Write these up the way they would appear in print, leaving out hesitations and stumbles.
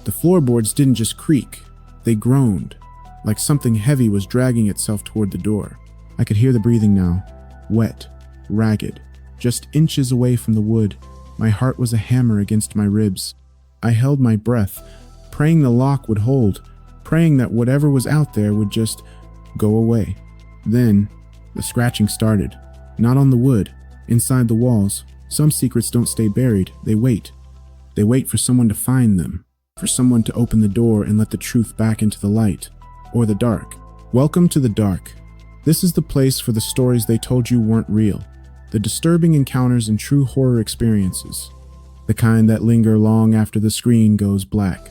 The floorboards didn't just creak, they groaned, like something heavy was dragging itself toward the door. I could hear the breathing now, wet, ragged, just inches away from the wood. My heart was a hammer against my ribs. I held my breath, praying the lock would hold, praying that whatever was out there would just go away. Then, the scratching started. Not on the wood, inside the walls. Some secrets don't stay buried, they wait. They wait for someone to find them, for someone to open the door and let the truth back into the light, or the dark. Welcome to the dark. This is the place for the stories they told you weren't real, the disturbing encounters and true horror experiences, the kind that linger long after the screen goes black,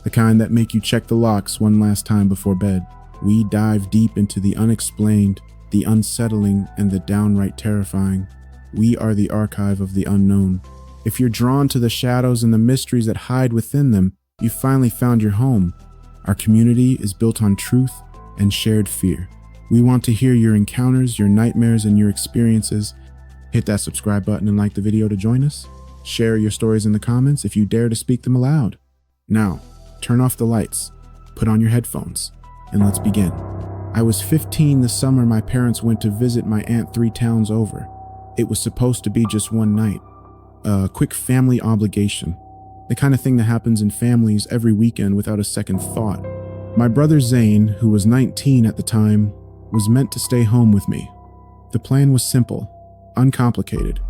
the kind that make you check the locks one last time before bed. We dive deep into the unexplained, the unsettling, and the downright terrifying. We are the archive of the unknown. If you're drawn to the shadows and the mysteries that hide within them, you finally found your home. Our community is built on truth and shared fear. We want to hear your encounters, your nightmares, and your experiences. Hit that subscribe button and like the video to join us. Share your stories in the comments if you dare to speak them aloud. Now, turn off the lights, put on your headphones, and let's begin. I was 15 the summer my parents went to visit my aunt 3 towns over. It was supposed to be just one night, a quick family obligation, the kind of thing that happens in families every weekend without a second thought. My brother Zane, who was 19 at the time, was meant to stay home with me. The plan was simple, uncomplicated.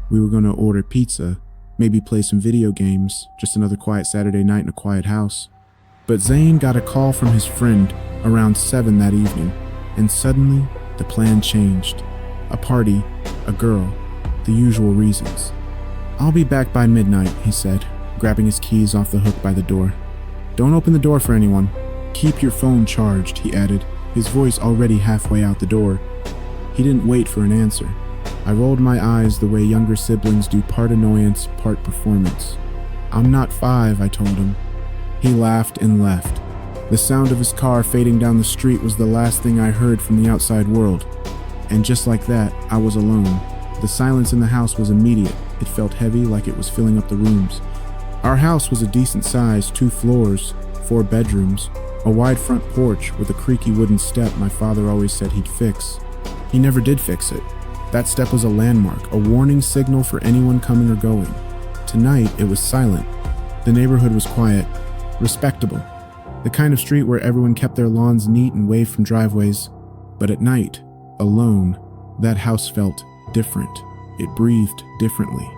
We were going to order pizza, maybe play some video games, just another quiet Saturday night in a quiet house. But Zane got a call from his friend around 7 that evening, and suddenly the plan changed. A party, a girl, the usual reasons. "I'll be back by midnight," he said, grabbing his keys off the hook by the door. "Don't open the door for anyone. Keep your phone charged," he added, his voice already halfway out the door. He didn't wait for an answer. I rolled my eyes the way younger siblings do, part annoyance, part performance. "I'm not 5, I told him. He laughed and left. The sound of his car fading down the street was the last thing I heard from the outside world. And just like that, I was alone. The silence in the house was immediate. It felt heavy, like it was filling up the rooms. Our house was a decent size, 2 floors, 4 bedrooms, a wide front porch with a creaky wooden step my father always said he'd fix. He never did fix it. That step was a landmark, a warning signal for anyone coming or going. Tonight, it was silent. The neighborhood was quiet, respectable, the kind of street where everyone kept their lawns neat and waved from driveways. But at night, alone, that house felt different. It breathed differently.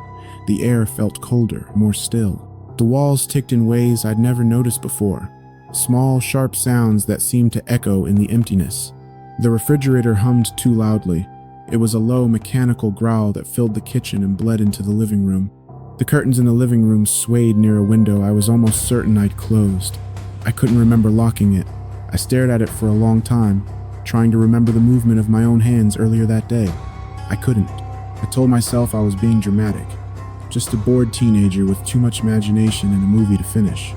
The air felt colder, more still. The walls ticked in ways I'd never noticed before. Small, sharp sounds that seemed to echo in the emptiness. The refrigerator hummed too loudly. It was a low, mechanical growl that filled the kitchen and bled into the living room. The curtains in the living room swayed near a window I was almost certain I'd closed. I couldn't remember locking it. I stared at it for a long time, trying to remember the movement of my own hands earlier that day. I couldn't. I told myself I was being dramatic. Just a bored teenager with too much imagination and a movie to finish.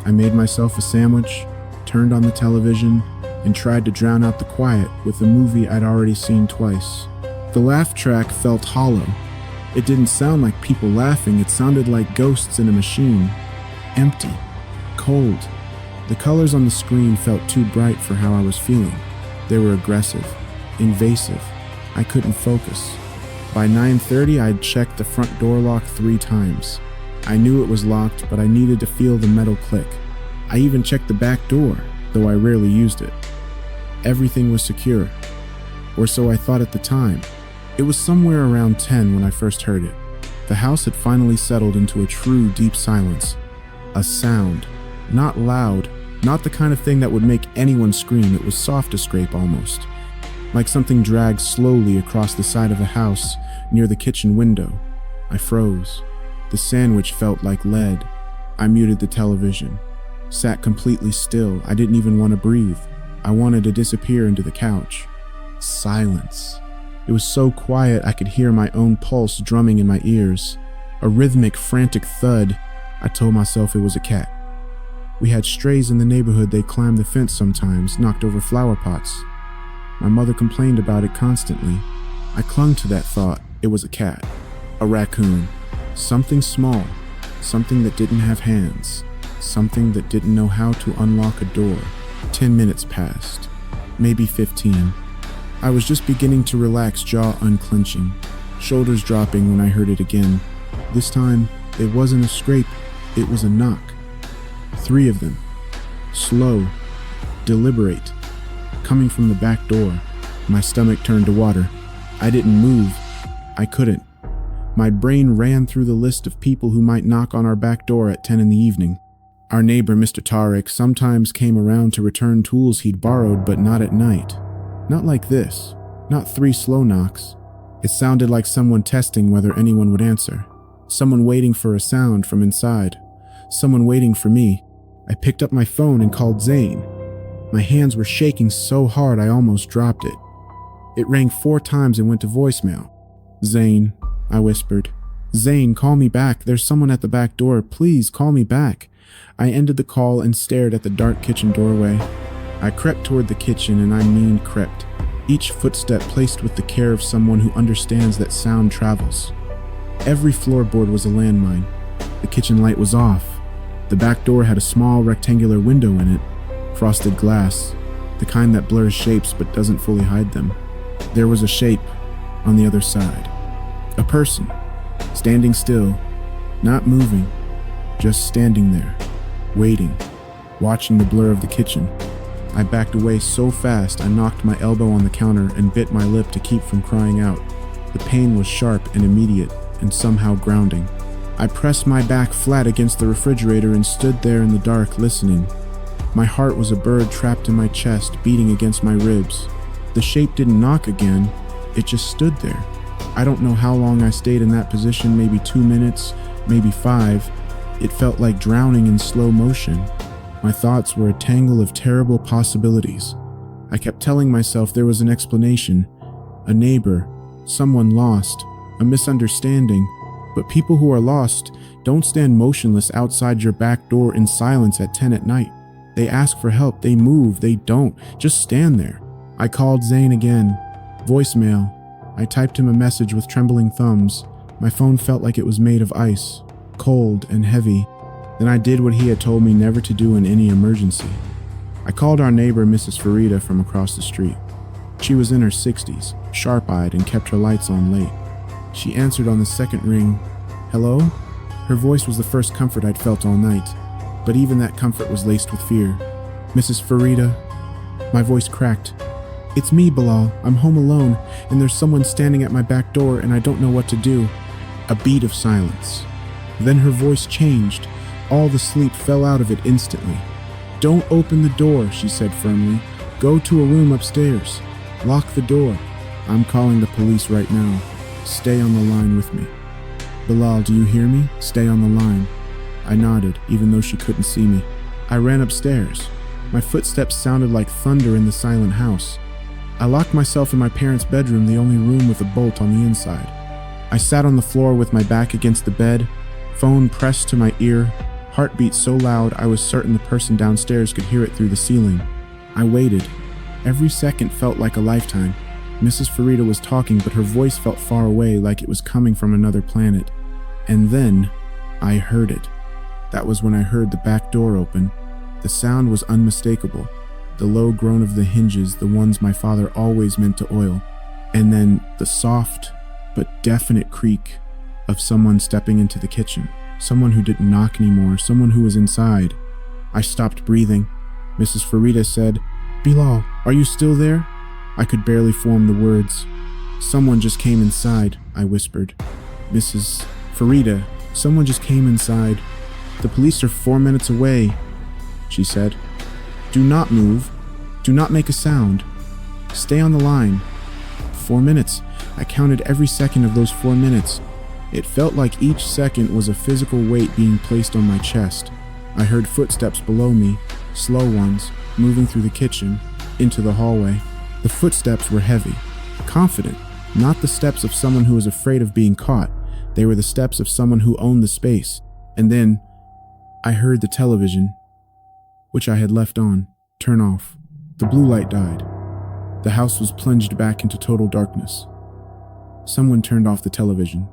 I made myself a sandwich, turned on the television, and tried to drown out the quiet with a movie I'd already seen twice. The laugh track felt hollow. It didn't sound like people laughing, it sounded like ghosts in a machine. Empty. Cold. The colors on the screen felt too bright for how I was feeling. They were aggressive, invasive. I couldn't focus. By 9:30, I'd checked the front door lock 3 times. I knew it was locked, but I needed to feel the metal click. I even checked the back door, though I rarely used it. Everything was secure, or so I thought at the time. It was somewhere around 10 when I first heard it. The house had finally settled into a true deep silence. A sound. Not loud, not the kind of thing that would make anyone scream. It was soft to scrape almost. Like something dragged slowly across the side of the house near the kitchen window. I froze. The sandwich felt like lead. I muted the television. Sat completely still. I didn't even want to breathe. I wanted to disappear into the couch. Silence. It was so quiet I could hear my own pulse drumming in my ears. A rhythmic, frantic thud. I told myself it was a cat. We had strays in the neighborhood. They climbed the fence sometimes, knocked over flower pots. My mother complained about it constantly. I clung to that thought. It was a cat. A raccoon. Something small. Something that didn't have hands. something that didn't know how to unlock a door. 10 minutes passed, maybe 15. I was just beginning to relax, jaw unclenching, shoulders dropping when I heard it again. This time, it wasn't a scrape, it was a knock. 3 of them. Slow, deliberate, coming from the back door. My stomach turned to water. I didn't move. I couldn't. My brain ran through the list of people who might knock on our back door at 10 in the evening. Our neighbor, Mr. Tarek, sometimes came around to return tools he'd borrowed, but not at night. Not like this. Not 3 slow knocks. It sounded like someone testing whether anyone would answer. Someone waiting for a sound from inside. Someone waiting for me. I picked up my phone and called Zane. My hands were shaking so hard I almost dropped it. It rang 4 times and went to voicemail. "Zane," I whispered. "Zane, call me back. There's someone at the back door. Please call me back." I ended the call and stared at the dark kitchen doorway. I crept toward the kitchen, and I mean crept. Each footstep placed with the care of someone who understands that sound travels. Every floorboard was a landmine. The kitchen light was off. The back door had a small rectangular window in it. Frosted glass, the kind that blurs shapes but doesn't fully hide them. There was a shape on the other side. A person, standing still, not moving, just standing there, waiting, watching the blur of the kitchen. I backed away so fast I knocked my elbow on the counter and bit my lip to keep from crying out. The pain was sharp and immediate and somehow grounding. I pressed my back flat against the refrigerator and stood there in the dark listening. My heart was a bird trapped in my chest, beating against my ribs. The shape didn't knock again, it just stood there. I don't know how long I stayed in that position, maybe 2 minutes, maybe 5. It felt like drowning in slow motion. My thoughts were a tangle of terrible possibilities. I kept telling myself there was an explanation, a neighbor, someone lost, a misunderstanding, but people who are lost don't stand motionless outside your back door in silence at 10 at night. They ask for help, they move, they don't, just stand there. I called Zane again. Voicemail. I typed him a message with trembling thumbs. My phone felt like it was made of ice, cold and heavy. Then I did what he had told me never to do in any emergency. I called our neighbor, Mrs. Farida, from across the street. She was in her 60s, sharp-eyed, and kept her lights on late. She answered on the second ring. "Hello?" Her voice was the first comfort I'd felt all night, but even that comfort was laced with fear. "Mrs. Farida?" My voice cracked. "It's me, Bilal. I'm home alone, and there's someone standing at my back door, and I don't know what to do." A beat of silence. Then her voice changed. All the sleep fell out of it instantly. "Don't open the door," she said firmly. "Go to a room upstairs. Lock the door. I'm calling the police right now. Stay on the line with me." "Bilal, do you hear me? Stay on the line." I nodded, even though she couldn't see me. I ran upstairs. My footsteps sounded like thunder in the silent house. I locked myself in my parents' bedroom, the only room with a bolt on the inside. I sat on the floor with my back against the bed, phone pressed to my ear, heartbeat so loud I was certain the person downstairs could hear it through the ceiling. I waited. Every second felt like a lifetime. Mrs. Farida was talking, but her voice felt far away, like it was coming from another planet. And then, I heard it. That was when I heard the back door open. The sound was unmistakable. The low groan of the hinges, the ones my father always meant to oil. And then the soft, but definite creak of someone stepping into the kitchen. Someone who didn't knock anymore, someone who was inside. I stopped breathing. Mrs. Farida said, "Bilal, are you still there?" I could barely form the words. "Someone just came inside," I whispered. "Mrs. Farida, someone just came inside. The police are 4 minutes away," she said. "Do not move. Do not make a sound. Stay on the line." 4 minutes. I counted every second of those 4 minutes. It felt like each second was a physical weight being placed on my chest. I heard footsteps below me, slow ones, moving through the kitchen, into the hallway. The footsteps were heavy, confident, not the steps of someone who was afraid of being caught. They were the steps of someone who owned the space. And then, I heard the television, which I had left on, turn off. The blue light died. The house was plunged back into total darkness. Someone turned off the television.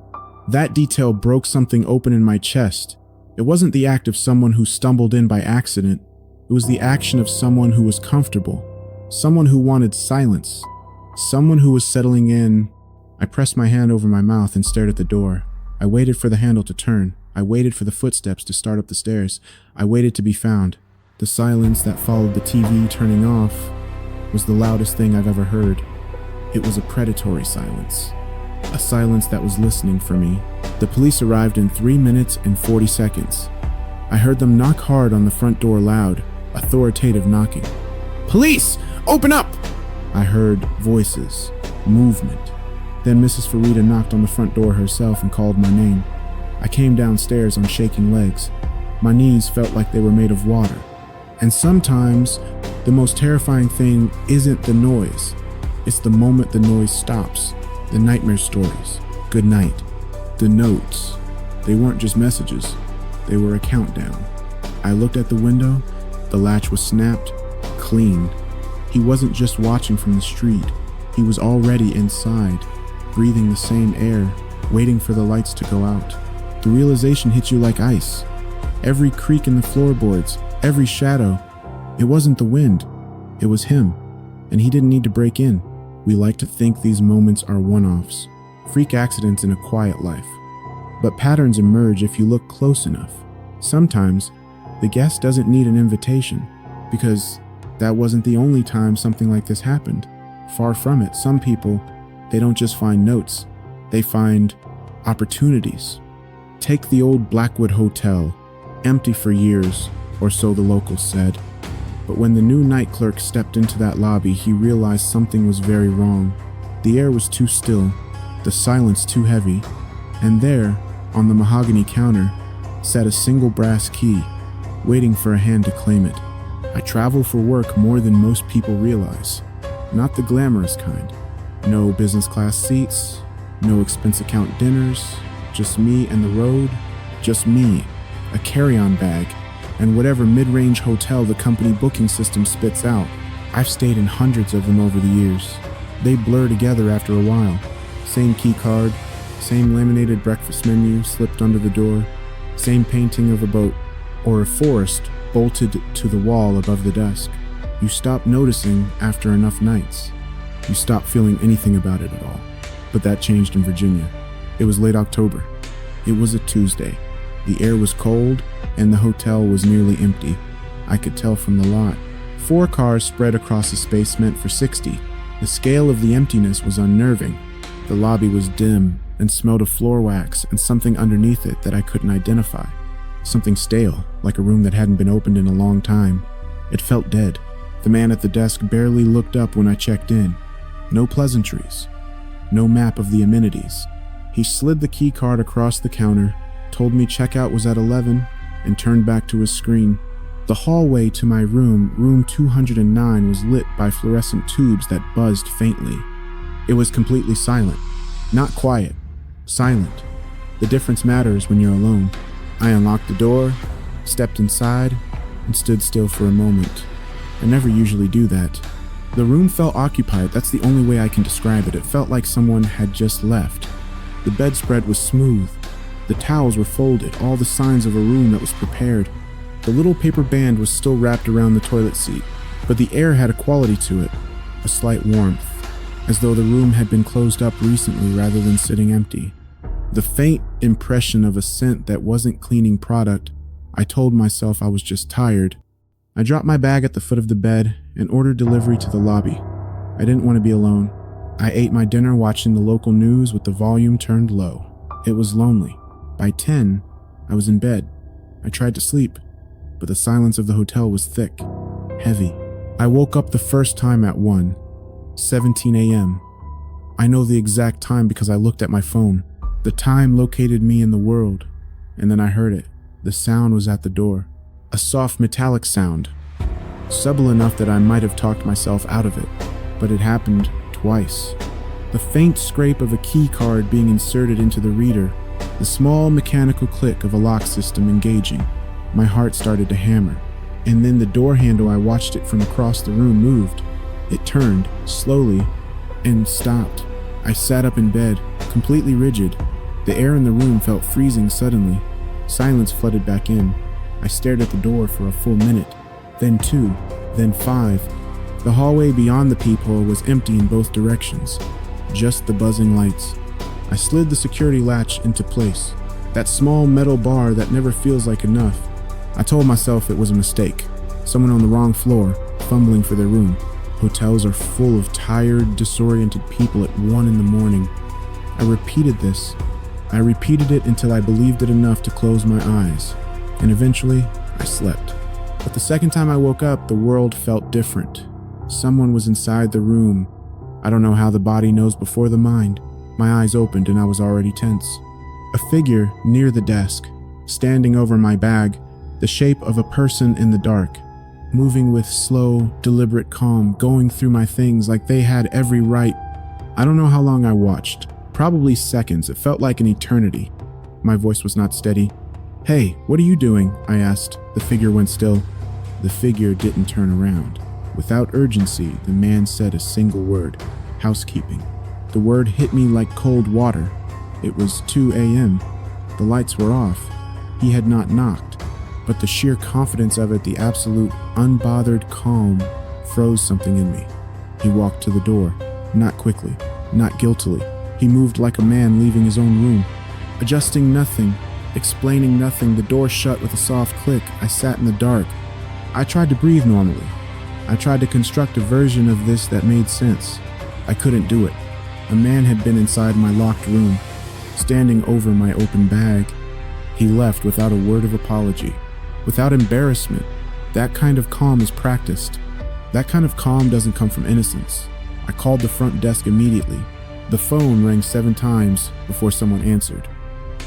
That detail broke something open in my chest. It wasn't the act of someone who stumbled in by accident. It was the action of someone who was comfortable, someone who wanted silence, someone who was settling in. I pressed my hand over my mouth and stared at the door. I waited for the handle to turn. I waited for the footsteps to start up the stairs. I waited to be found. The silence that followed the TV turning off was the loudest thing I've ever heard. It was a predatory silence. A silence that was listening for me. The police arrived in 3 minutes and 40 seconds. I heard them knock hard on the front door, loud, authoritative knocking. "Police! Open up!" I heard voices, movement. Then Mrs. Farida knocked on the front door herself and called my name. I came downstairs on shaking legs. My knees felt like they were made of water. And sometimes, the most terrifying thing isn't the noise. It's the moment the noise stops. The nightmare stories. Good night. The notes. They weren't just messages. They were a countdown. I looked at the window. The latch was snapped, clean. He wasn't just watching from the street. He was already inside, breathing the same air, waiting for the lights to go out. The realization hit you like ice. Every creak in the floorboards, every shadow. It wasn't the wind. It was him. And he didn't need to break in. We like to think these moments are one-offs, freak accidents in a quiet life. But patterns emerge if you look close enough. Sometimes, the guest doesn't need an invitation, because that wasn't the only time something like this happened. Far from it. Some people, they don't just find notes, they find opportunities. Take the old Blackwood Hotel, empty for years, or so the locals said. But when the new night clerk stepped into that lobby, he realized something was very wrong. The air was too still, the silence too heavy, and there, on the mahogany counter, sat a single brass key, waiting for a hand to claim it. I travel for work more than most people realize. Not the glamorous kind. No business class seats, no expense account dinners, just me and the road, just me, a carry-on bag, and whatever mid-range hotel the company booking system spits out. I've stayed in hundreds of them over the years. They blur together after a while. Same key card, same laminated breakfast menu slipped under the door, same painting of a boat or a forest bolted to the wall above the desk. You stop noticing after enough nights. You stop feeling anything about it at all. But that changed in Virginia. It was late October. It was a Tuesday. The air was cold, and the hotel was nearly empty. I could tell from the lot. 4 cars spread across a space meant for 60. The scale of the emptiness was unnerving. The lobby was dim and smelled of floor wax and something underneath it that I couldn't identify. Something stale, like a room that hadn't been opened in a long time. It felt dead. The man at the desk barely looked up when I checked in. No pleasantries. No map of the amenities. He slid the key card across the counter, told me checkout was at 11, and turned back to his screen. The hallway to my room, room 209, was lit by fluorescent tubes that buzzed faintly. It was completely silent. Not quiet. Silent. The difference matters when you're alone. I unlocked the door, stepped inside, and stood still for a moment. I never usually do that. The room felt occupied. That's the only way I can describe it. It felt like someone had just left. The bedspread was smooth. The towels were folded, all the signs of a room that was prepared. The little paper band was still wrapped around the toilet seat, but the air had a quality to it, a slight warmth, as though the room had been closed up recently rather than sitting empty. The faint impression of a scent that wasn't cleaning product. I told myself I was just tired. I dropped my bag at the foot of the bed and ordered delivery to the lobby. I didn't want to be alone. I ate my dinner watching the local news with the volume turned low. It was lonely. By 10, I was in bed. I tried to sleep, but the silence of the hotel was thick, heavy. I woke up the first time at 1:17 a.m. I know the exact time because I looked at my phone. The time located me in the world, and then I heard it. The sound was at the door. A soft metallic sound, subtle enough that I might have talked myself out of it, but it happened twice. The faint scrape of a key card being inserted into the reader, the small mechanical click of a lock system engaging. My heart started to hammer, and then the door handle, I watched it from across the room, moved. It turned, slowly, and stopped. I sat up in bed, completely rigid. The air in the room felt freezing suddenly. Silence flooded back in. I stared at the door for a full minute, then 2, then 5. The hallway beyond the peephole was empty in both directions, just the buzzing lights. I slid the security latch into place, that small metal bar that never feels like enough. I told myself it was a mistake, someone on the wrong floor, fumbling for their room. Hotels are full of tired, disoriented people at 1 in the morning. I repeated this. I repeated it until I believed it enough to close my eyes, and eventually I slept. But the second time I woke up, the world felt different. Someone was inside the room. I don't know how the body knows before the mind. My eyes opened and I was already tense. A figure near the desk, standing over my bag, the shape of a person in the dark, moving with slow, deliberate calm, going through my things like they had every right. I don't know how long I watched. Probably seconds. It felt like an eternity. My voice was not steady. "Hey, what are you doing?" I asked. The figure went still. The figure didn't turn around. Without urgency, the man said a single word: housekeeping. The word hit me like cold water. It was 2 a.m. The lights were off. He had not knocked, but the sheer confidence of it, the absolute, unbothered calm, froze something in me. He walked to the door, not quickly, not guiltily. He moved like a man leaving his own room, adjusting nothing, explaining nothing. The door shut with a soft click. I sat in the dark. I tried to breathe normally. I tried to construct a version of this that made sense. I couldn't do it. A man had been inside my locked room, standing over my open bag. He left without a word of apology, without embarrassment. That kind of calm is practiced. That kind of calm doesn't come from innocence. I called the front desk immediately. The phone rang 7 times before someone answered.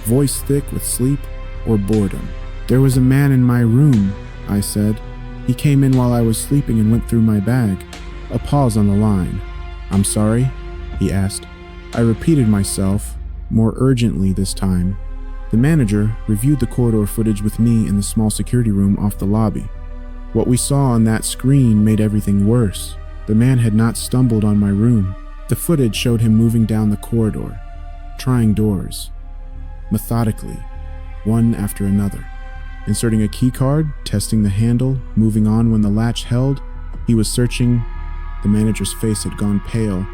Voice thick with sleep or boredom. "There was a man in my room," I said. "He came in while I was sleeping and went through my bag." A pause on the line. "I'm sorry?" he asked. I repeated myself, more urgently this time. The manager reviewed the corridor footage with me in the small security room off the lobby. What we saw on that screen made everything worse. The man had not stumbled on my room. The footage showed him moving down the corridor, trying doors, methodically, one after another. Inserting a key card, testing the handle, moving on when the latch held. He was searching. The manager's face had gone pale.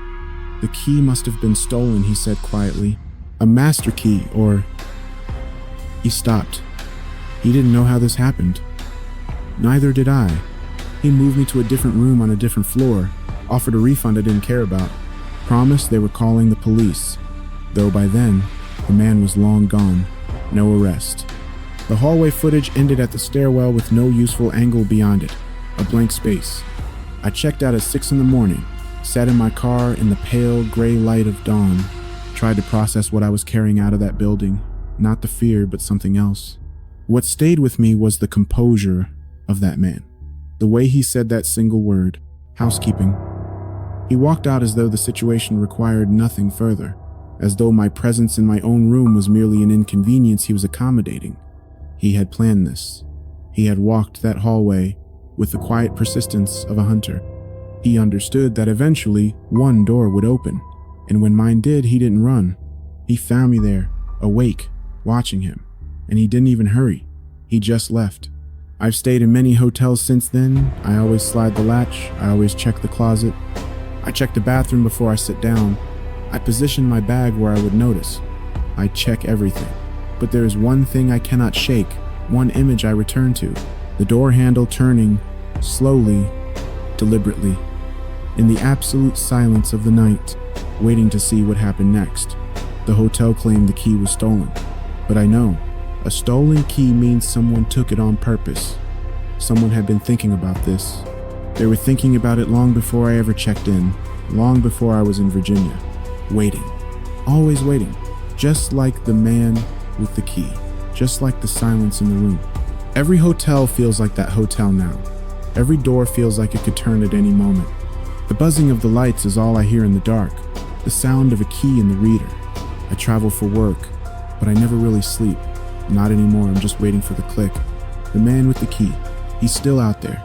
"The key must have been stolen," he said quietly. "A master key, or..." He stopped. He didn't know how this happened. Neither did I. He moved me to a different room on a different floor, offered a refund I didn't care about, promised they were calling the police, though by then, the man was long gone. No arrest. The hallway footage ended at the stairwell with no useful angle beyond it, a blank space. I checked out at 6 in the morning, sat in my car in the pale gray light of dawn, tried to process what I was carrying out of that building, not the fear, but something else. What stayed with me was the composure of that man, the way he said that single word, housekeeping. He walked out as though the situation required nothing further, as though my presence in my own room was merely an inconvenience he was accommodating. He had planned this. He had walked that hallway with the quiet persistence of a hunter. He understood that eventually one door would open, and when mine did, he didn't run. He found me there, awake, watching him, and he didn't even hurry. He just left. I've stayed in many hotels since then. I always slide the latch. I always check the closet. I check the bathroom before I sit down. I position my bag where I would notice. I check everything. But there is one thing I cannot shake, one image I return to. The door handle turning, slowly, deliberately, in the absolute silence of the night, waiting to see what happened next. The hotel claimed the key was stolen, but I know, a stolen key means someone took it on purpose. Someone had been thinking about this. They were thinking about it long before I ever checked in, long before I was in Virginia. Waiting, always waiting, just like the man with the key, just like the silence in the room. Every hotel feels like that hotel now. Every door feels like it could turn at any moment. The buzzing of the lights is all I hear in the dark, the sound of a key in the reader. I travel for work, but I never really sleep. Not anymore, I'm just waiting for the click. The man with the key, he's still out there,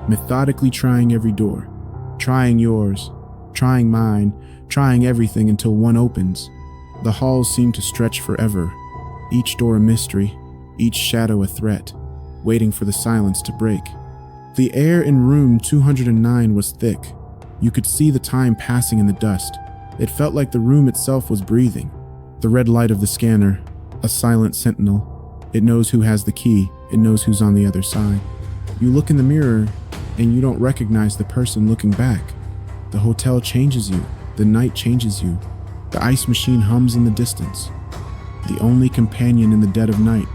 methodically trying every door. Trying yours, trying mine, trying everything until one opens. The halls seem to stretch forever, each door a mystery, each shadow a threat, waiting for the silence to break. The air in room 209 was thick. You could see the time passing in the dust. It felt like the room itself was breathing. The red light of the scanner, a silent sentinel. It knows who has the key. It knows who's on the other side. You look in the mirror, and you don't recognize the person looking back. The hotel changes you. The night changes you. The ice machine hums in the distance. The only companion in the dead of night.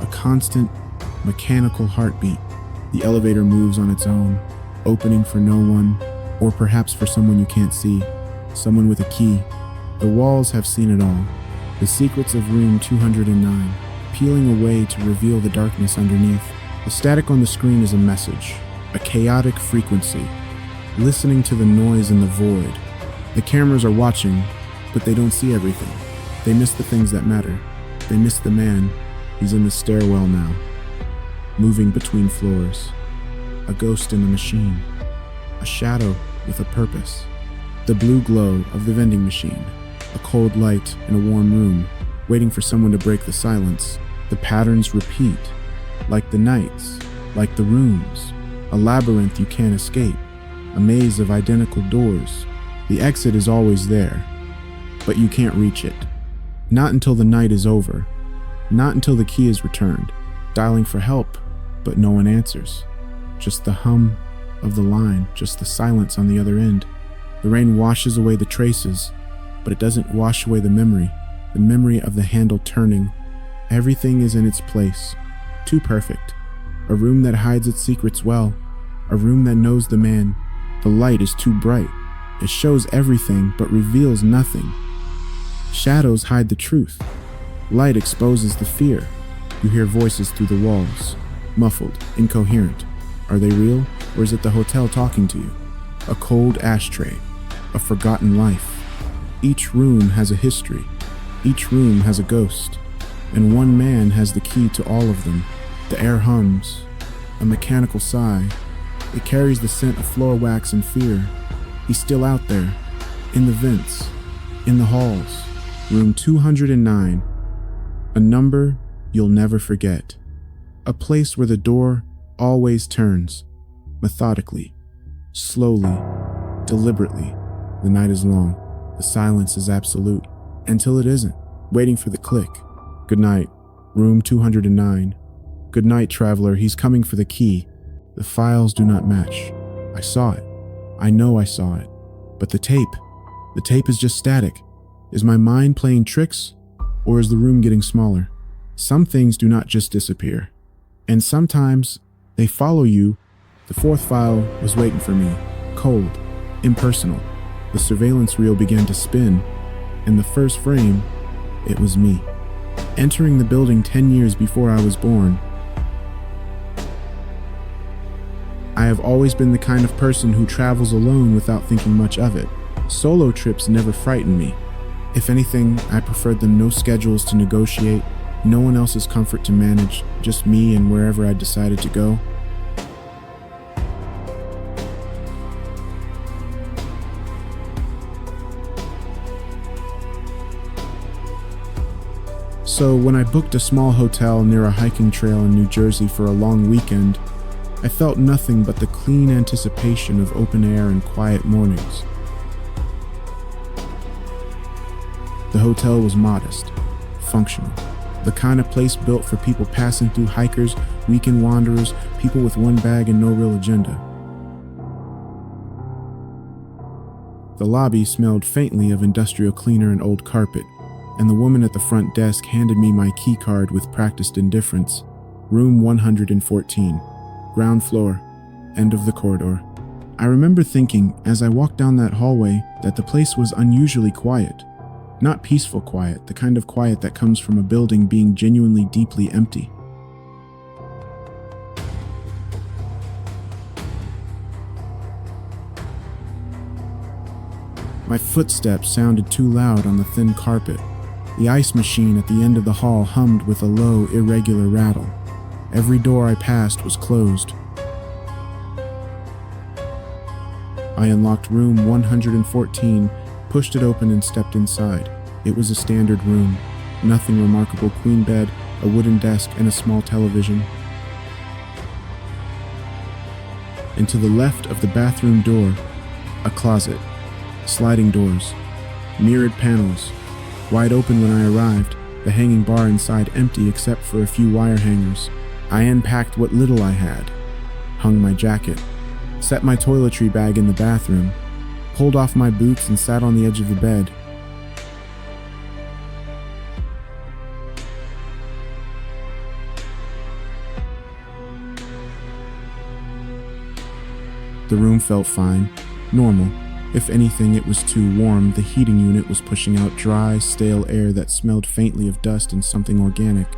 A constant, mechanical heartbeat. The elevator moves on its own, opening for no one, or perhaps for someone you can't see, someone with a key. The walls have seen it all. The secrets of room 209, peeling away to reveal the darkness underneath. The static on the screen is a message, a chaotic frequency, listening to the noise in the void. The cameras are watching, but they don't see everything. They miss the things that matter. They miss the man. He's in the stairwell now, moving between floors. A ghost in the machine. A shadow with a purpose. The blue glow of the vending machine. A cold light in a warm room, waiting for someone to break the silence. The patterns repeat, like the nights, like the rooms. A labyrinth you can't escape. A maze of identical doors. The exit is always there, but you can't reach it. Not until the night is over. Not until the key is returned. Dialing for help, but no one answers. Just the hum of the line, just the silence on the other end. The rain washes away the traces, but it doesn't wash away the memory of the handle turning. Everything is in its place, too perfect. A room that hides its secrets well, a room that knows the man. The light is too bright. It shows everything, but reveals nothing. Shadows hide the truth. Light exposes the fear. You hear voices through the walls, muffled, incoherent. Are they real, or is it the hotel talking to you? A cold ashtray, a forgotten life. Each room has a history. Each room has a ghost. And one man has the key to all of them. The air hums, a mechanical sigh. It carries the scent of floor wax and fear. He's still out there, in the vents, in the halls. Room 209, a number you'll never forget. A place where the door always turns, methodically, slowly, deliberately. The night is long, the silence is absolute, until it isn't, waiting for the click. Good night, room 209. Good night, traveler, he's coming for the key. The files do not match. I saw it. I know I saw it. But the tape is just static. Is my mind playing tricks, or is the room getting smaller? Some things do not just disappear, and sometimes they follow you. The fourth file was waiting for me, cold, impersonal. The surveillance reel began to spin. In the first frame, it was me, entering the building 10 years before I was born. I have always been the kind of person who travels alone without thinking much of it. Solo trips never frightened me. If anything, I preferred them. No schedules to negotiate, no one else's comfort to manage, just me and wherever I decided to go. So when I booked a small hotel near a hiking trail in New Jersey for a long weekend, I felt nothing but the clean anticipation of open air and quiet mornings. The hotel was modest, functional, the kind of place built for people passing through, hikers, weekend wanderers, people with one bag and no real agenda. The lobby smelled faintly of industrial cleaner and old carpet, and the woman at the front desk handed me my key card with practiced indifference. Room 114, ground floor, end of the corridor. I remember thinking, as I walked down that hallway, that the place was unusually quiet. Not peaceful quiet, the kind of quiet that comes from a building being genuinely deeply empty. My footsteps sounded too loud on the thin carpet. The ice machine at the end of the hall hummed with a low, irregular rattle. Every door I passed was closed. I unlocked room 114, pushed it open and stepped inside. It was a standard room. Nothing remarkable: queen bed, a wooden desk, and a small television. And to the left of the bathroom door, a closet, sliding doors, mirrored panels, wide open when I arrived, the hanging bar inside empty except for a few wire hangers. I unpacked what little I had, hung my jacket, set my toiletry bag in the bathroom, pulled off my boots and sat on the edge of the bed. The room felt fine, normal. If anything, it was too warm. The heating unit was pushing out dry, stale air that smelled faintly of dust and something organic.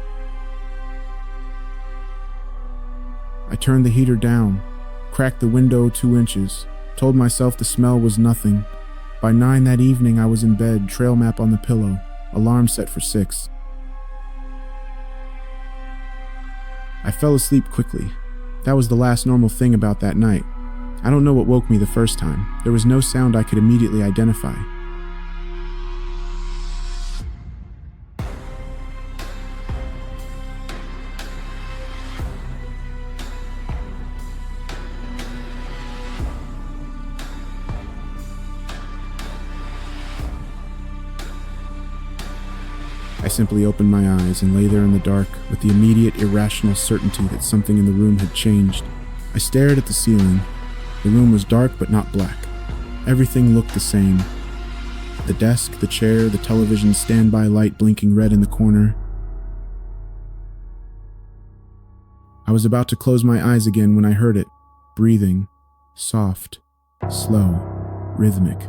I turned the heater down, cracked the window 2 inches, told myself the smell was nothing. By 9 that evening, I was in bed, trail map on the pillow, alarm set for 6. I fell asleep quickly. That was the last normal thing about that night. I don't know what woke me the first time. There was no sound I could immediately identify. I simply opened my eyes and lay there in the dark with the immediate irrational certainty that something in the room had changed. I stared at the ceiling. The room was dark but not black. Everything looked the same. The desk, the chair, the television standby light blinking red in the corner. I was about to close my eyes again when I heard it. Breathing. Soft. Slow. Rhythmic.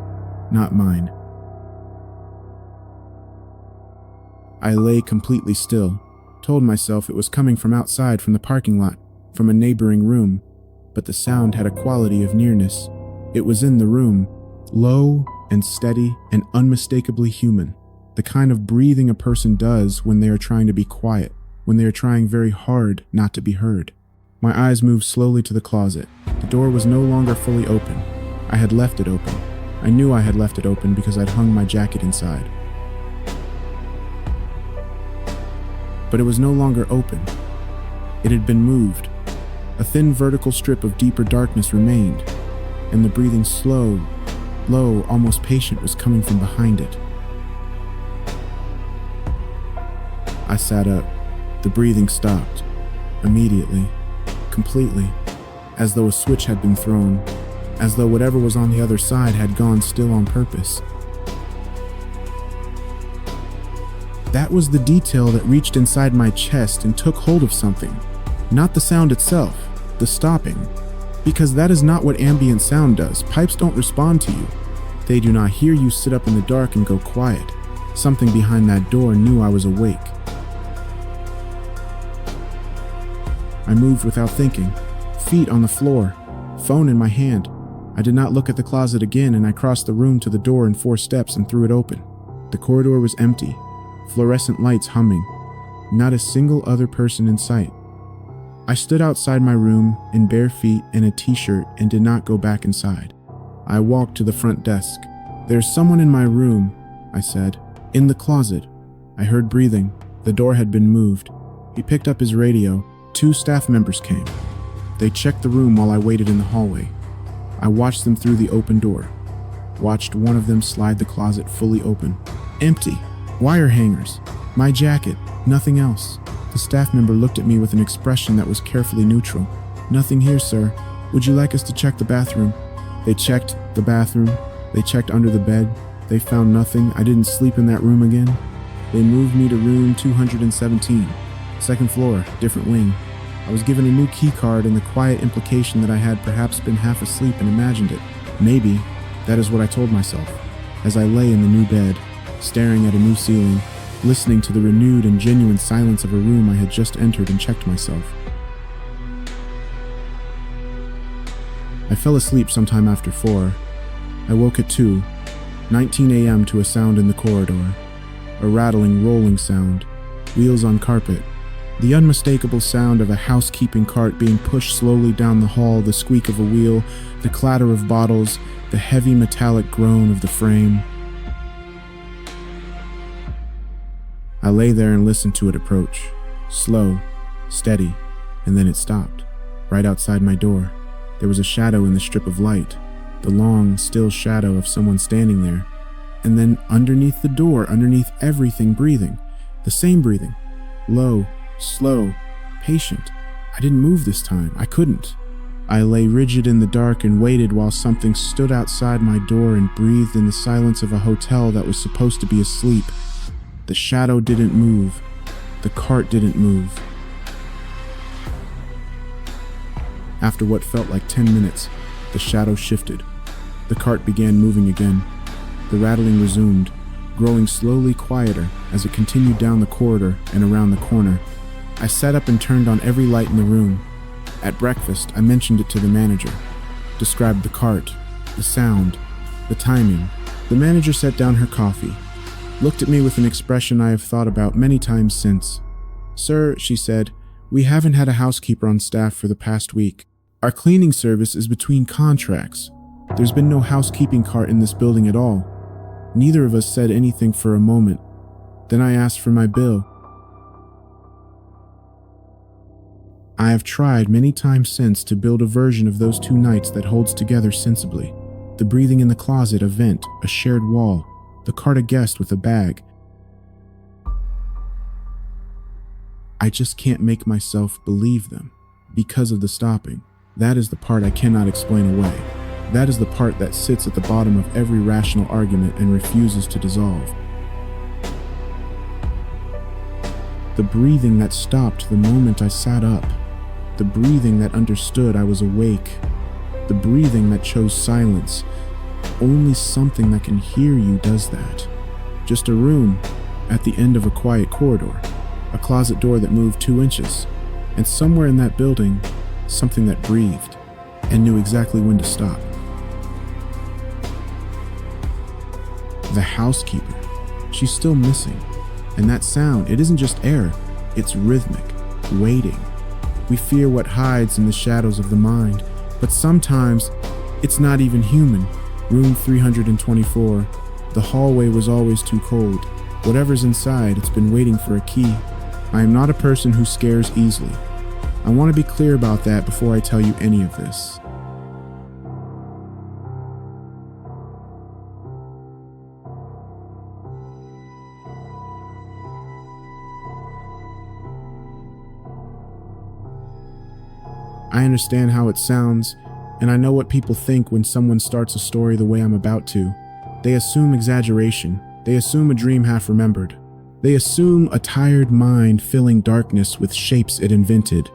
Not mine. I lay completely still, told myself it was coming from outside from the parking lot, from a neighboring room. But the sound had a quality of nearness. It was in the room, low and steady and unmistakably human. The kind of breathing a person does when they are trying to be quiet, when they are trying very hard not to be heard. My eyes moved slowly to the closet. The door was no longer fully open. I had left it open. I knew I had left it open because I'd hung my jacket inside. But it was no longer open. It had been moved. A thin vertical strip of deeper darkness remained, and the breathing slow, low, almost patient was coming from behind it. I sat up. The breathing stopped. Immediately. Completely. As though a switch had been thrown. As though whatever was on the other side had gone still on purpose. That was the detail that reached inside my chest and took hold of something. Not the sound itself, the stopping. Because that is not what ambient sound does. Pipes don't respond to you. They do not hear you sit up in the dark and go quiet. Something behind that door knew I was awake. I moved without thinking, feet on the floor, phone in my hand. I did not look at the closet again, and I crossed the room to the door in 4 steps and threw it open. The corridor was empty, fluorescent lights humming. Not a single other person in sight. I stood outside my room in bare feet and a t-shirt and did not go back inside. I walked to the front desk. "There's someone in my room," I said. "In the closet." I heard breathing. The door had been moved. He picked up his radio. 2 staff members came. They checked the room while I waited in the hallway. I watched them through the open door. Watched one of them slide the closet fully open. Empty. Wire hangers. My jacket. Nothing else. The staff member looked at me with an expression that was carefully neutral. "Nothing here, sir. Would you like us to check the bathroom?" They checked the bathroom. They checked under the bed. They found nothing. I didn't sleep in that room again. They moved me to room 217. Second floor, different wing. I was given a new key card and the quiet implication that I had perhaps been half asleep and imagined it. Maybe. That is what I told myself. As I lay in the new bed, staring at a new ceiling, listening to the renewed and genuine silence of a room I had just entered, and checked myself. I fell asleep sometime after 4. I woke at 2:19 a.m. to a sound in the corridor. A rattling, rolling sound. Wheels on carpet. The unmistakable sound of a housekeeping cart being pushed slowly down the hall, the squeak of a wheel, the clatter of bottles, the heavy metallic groan of the frame. I lay there and listened to it approach, Slow, steady, and then it stopped. Right outside my door, there was a shadow in the strip of light, the long, still shadow of someone standing there. And then underneath the door, underneath everything, breathing. The same breathing. Low, slow, patient. I didn't move this time. I couldn't. I lay rigid in the dark and waited while something stood outside my door and breathed in the silence of a hotel that was supposed to be asleep. The shadow didn't move. The cart didn't move. After what felt like 10 minutes, the shadow shifted. The cart began moving again. The rattling resumed, growing slowly quieter as it continued down the corridor and around the corner. I sat up and turned on every light in the room. At breakfast, I mentioned it to the manager, described the cart, the sound, the timing. The manager set down her coffee, looked at me with an expression I have thought about many times since. "Sir," she said, "we haven't had a housekeeper on staff for the past week. Our cleaning service is between contracts. There's been no housekeeping cart in this building at all." Neither of us said anything for a moment. Then I asked for my bill. I have tried many times since to build a version of those 2 nights that holds together sensibly. The breathing in the closet, a vent, a shared wall, the cart a guest with a bag. I just can't make myself believe them because of the stopping. That is the part I cannot explain away. That is the part that sits at the bottom of every rational argument and refuses to dissolve. The breathing that stopped the moment I sat up. The breathing that understood I was awake. The breathing that chose silence. Only something that can hear you does that. Just a room at the end of a quiet corridor. A closet door that moved 2 inches. And somewhere in that building, something that breathed and knew exactly when to stop. The housekeeper. She's still missing. And that sound, it isn't just air, it's rhythmic, waiting. We fear what hides in the shadows of the mind, but sometimes it's not even human. Room 324. The hallway was always too cold. Whatever's inside, it's been waiting for a key. I am not a person who scares easily. I want to be clear about that before I tell you any of this. I understand how it sounds, and I know what people think when someone starts a story the way I'm about to. They assume exaggeration. They assume a dream half remembered. They assume a tired mind filling darkness with shapes it invented.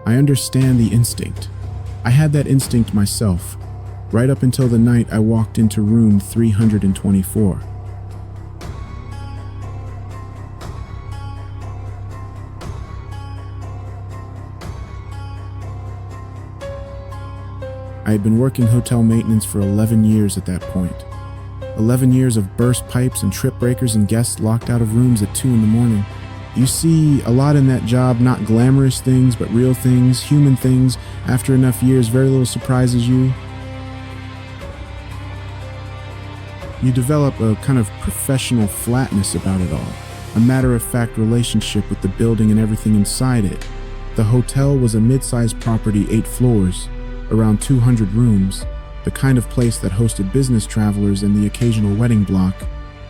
I understand the instinct. I had that instinct myself, right up until the night I walked into room 324. I had been working hotel maintenance for 11 years at that point. 11 years of burst pipes and trip breakers and guests locked out of rooms at 2 in the morning. You see a lot in that job, not glamorous things, but real things, human things. After enough years, very little surprises you. You develop a kind of professional flatness about it all, a matter-of-fact relationship with the building and everything inside it. The hotel was a mid-sized property, 8 floors, around 200 rooms, the kind of place that hosted business travelers and the occasional wedding block.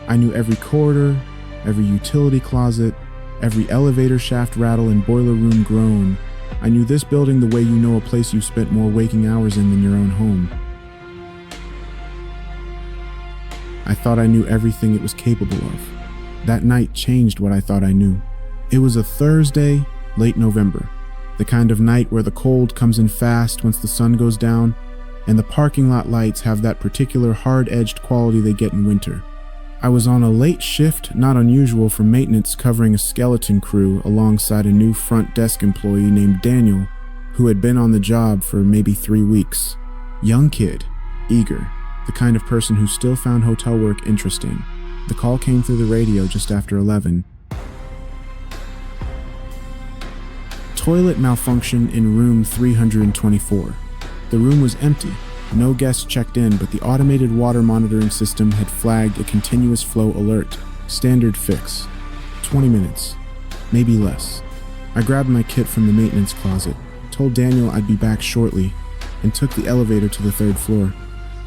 I knew every corridor, every utility closet, every elevator shaft rattle and boiler room groan. I knew this building the way you know a place you've spent more waking hours in than your own home. I thought I knew everything it was capable of. That night changed what I thought I knew. It was a Thursday, late November. The kind of night where the cold comes in fast once the sun goes down, and the parking lot lights have that particular hard-edged quality they get in winter. I was on a late shift, not unusual for maintenance, covering a skeleton crew alongside a new front desk employee named Daniel, who had been on the job for maybe 3 weeks. Young kid, eager, the kind of person who still found hotel work interesting. The call came through the radio just after 11. Toilet malfunction in room 324. The room was empty. No guests checked in, but the automated water monitoring system had flagged a continuous flow alert. Standard fix. 20 minutes. Maybe less. I grabbed my kit from the maintenance closet, told Daniel I'd be back shortly, and took the elevator to the 3rd floor.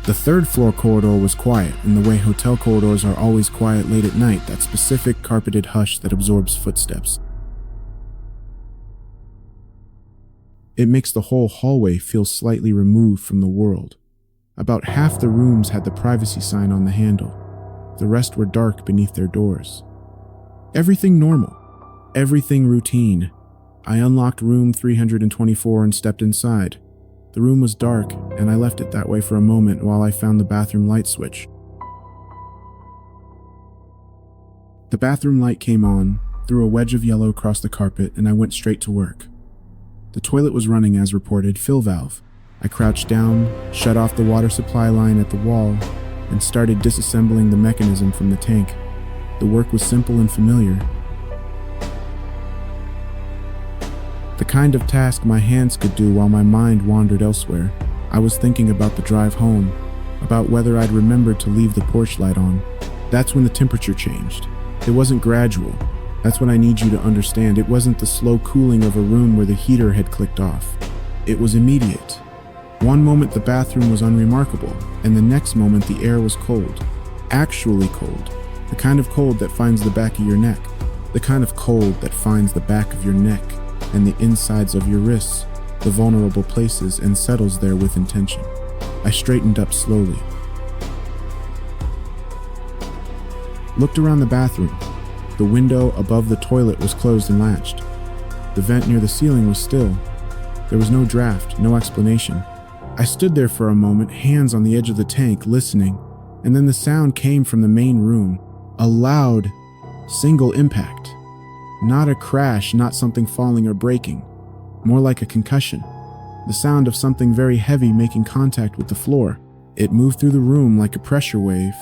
The 3rd floor corridor was quiet, in the way hotel corridors are always quiet late at night, that specific carpeted hush that absorbs footsteps. It makes the whole hallway feel slightly removed from the world. About half the rooms had the privacy sign on the handle. The rest were dark beneath their doors. Everything normal. Everything routine. I unlocked room 324 and stepped inside. The room was dark, and I left it that way for a moment while I found the bathroom light switch. The bathroom light came on, threw a wedge of yellow across the carpet, and I went straight to work. The toilet was running as reported, fill valve. I crouched down, shut off the water supply line at the wall, and started disassembling the mechanism from the tank. The work was simple and familiar. The kind of task my hands could do while my mind wandered elsewhere. I was thinking about the drive home, about whether I'd remembered to leave the porch light on. That's when the temperature changed. It wasn't gradual. That's what I need you to understand. It wasn't the slow cooling of a room where the heater had clicked off. It was immediate. One moment the bathroom was unremarkable, and the next moment the air was cold. Actually cold. The kind of cold that finds the back of your neck. The kind of cold that finds the back of your neck and the insides of your wrists, the vulnerable places, and settles there with intention. I straightened up slowly. Looked around the bathroom. The window above the toilet was closed and latched. The vent near the ceiling was still. There was no draft, no explanation. I stood there for a moment, hands on the edge of the tank, listening, and then the sound came from the main room. A loud, single impact. Not a crash, not something falling or breaking. More like a concussion. The sound of something very heavy making contact with the floor. It moved through the room like a pressure wave,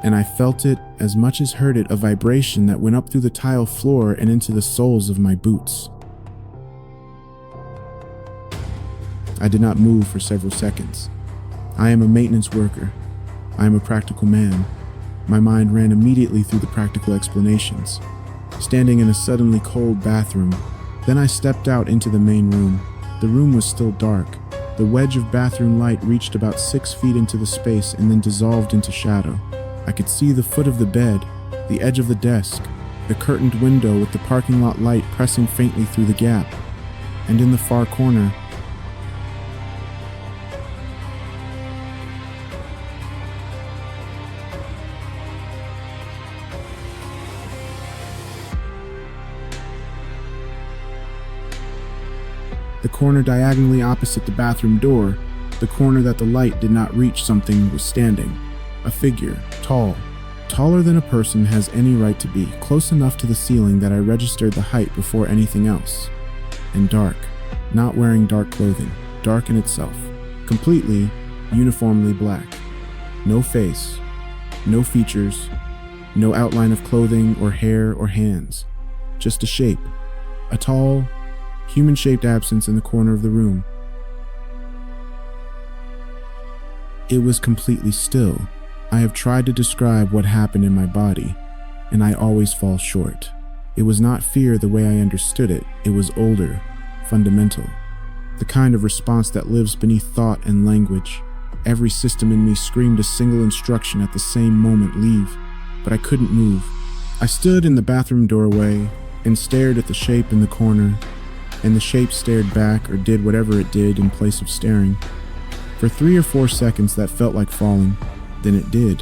and I felt it, as much as heard it, a vibration that went up through the tile floor and into the soles of my boots. I did not move for several seconds. I am a maintenance worker. I am a practical man. My mind ran immediately through the practical explanations. Standing in a suddenly cold bathroom, then I stepped out into the main room. The room was still dark. The wedge of bathroom light reached about 6 feet into the space and then dissolved into shadow. I could see the foot of the bed, the edge of the desk, the curtained window with the parking lot light pressing faintly through the gap, and in the far corner, the corner diagonally opposite the bathroom door, the corner that the light did not reach, something was standing. A figure, tall, taller than a person has any right to be, close enough to the ceiling that I registered the height before anything else. And dark, not wearing dark clothing, dark in itself, completely, uniformly black. No face, no features, no outline of clothing or hair or hands, just a shape, a tall, human-shaped absence in the corner of the room. It was completely still. I have tried to describe what happened in my body, and I always fall short. It was not fear the way I understood it. It was older, fundamental. The kind of response that lives beneath thought and language. Every system in me screamed a single instruction at the same moment: leave. But I couldn't move. I stood in the bathroom doorway and stared at the shape in the corner, and the shape stared back or did whatever it did in place of staring. For 3 or 4 seconds that felt like falling. Then it did.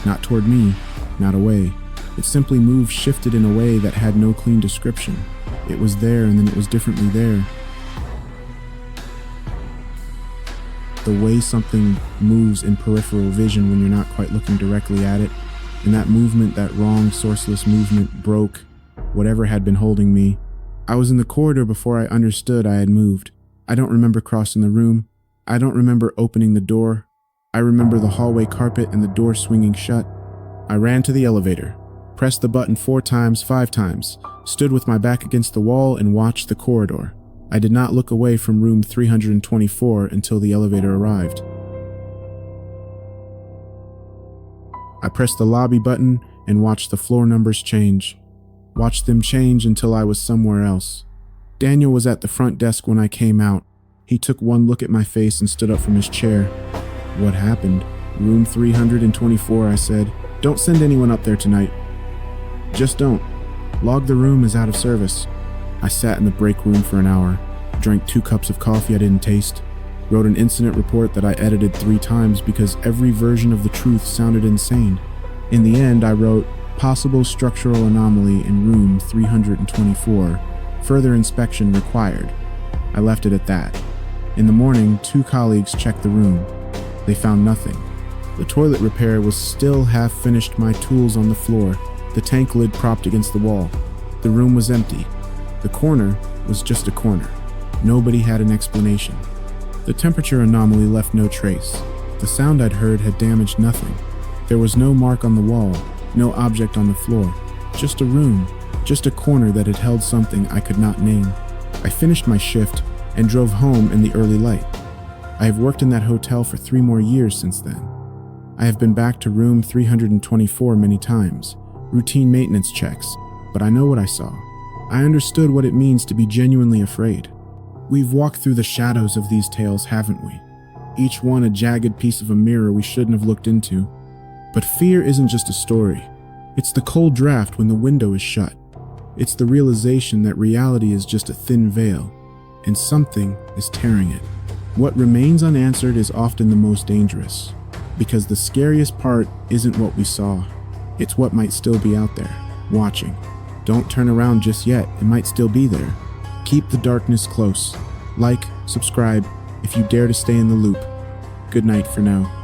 Not toward me, not away. It simply moved, shifted in a way that had no clean description. It was there and then it was differently there. The way something moves in peripheral vision when you're not quite looking directly at it, and that movement, that wrong, sourceless movement, broke whatever had been holding me. I was in the corridor before I understood I had moved. I don't remember crossing the room. I don't remember opening the door. I remember the hallway carpet and the door swinging shut. I ran to the elevator, pressed the button 4 times, 5 times, stood with my back against the wall and watched the corridor. I did not look away from room 324 until the elevator arrived. I pressed the lobby button and watched the floor numbers change. Watched them change until I was somewhere else. Daniel was at the front desk when I came out. He took one look at my face and stood up from his chair. What happened? Room 324, I said. Don't send anyone up there tonight. Just don't. Log the room is out of service. I sat in the break room for an hour, drank 2 cups of coffee I didn't taste, wrote an incident report that I edited 3 times because every version of the truth sounded insane. In the end, I wrote, possible structural anomaly in room 324, further inspection required. I left it at that. In the morning, 2 colleagues checked the room. They found nothing. The toilet repair was still half finished, my tools on the floor, the tank lid propped against the wall. The room was empty. The corner was just a corner. Nobody had an explanation. The temperature anomaly left no trace. The sound I'd heard had damaged nothing. There was no mark on the wall, no object on the floor. Just a room, just a corner that had held something I could not name. I finished my shift and drove home in the early light. I have worked in that hotel for 3 more years since then. I have been back to room 324 many times, routine maintenance checks, but I know what I saw. I understood what it means to be genuinely afraid. We've walked through the shadows of these tales, haven't we? Each one a jagged piece of a mirror we shouldn't have looked into. But fear isn't just a story. It's the cold draft when the window is shut. It's the realization that reality is just a thin veil, and something is tearing it. What remains unanswered is often the most dangerous, because the scariest part isn't what we saw. It's what might still be out there, watching. Don't turn around just yet, it might still be there. Keep the darkness close. Like, subscribe, if you dare to stay in the loop. Good night for now.